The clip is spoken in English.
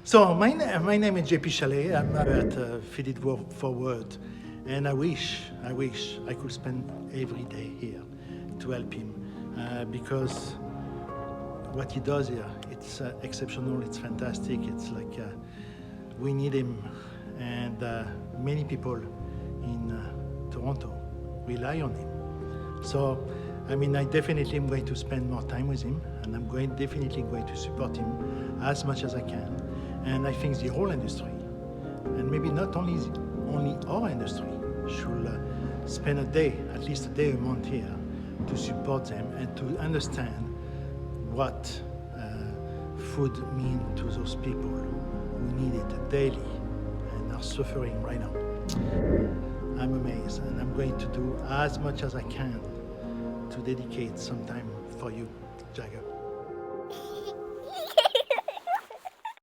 So my name is JP Chalet. I'm at Feed It Forward, and I wish I could spend every day here to help him because what he does here, it's exceptional. It's fantastic. It's like we need him, and many people in Toronto rely on him. So, I mean, I definitely am going to spend more time with him, and I'm definitely going to support him as much as I can. And I think the whole industry, and maybe not only our industry, should spend a day, at least a day a month here, to support them and to understand what food means to those people who need it daily and are suffering right now. I'm amazed, and I'm going to do as much as I can to dedicate some time for you, Jagger.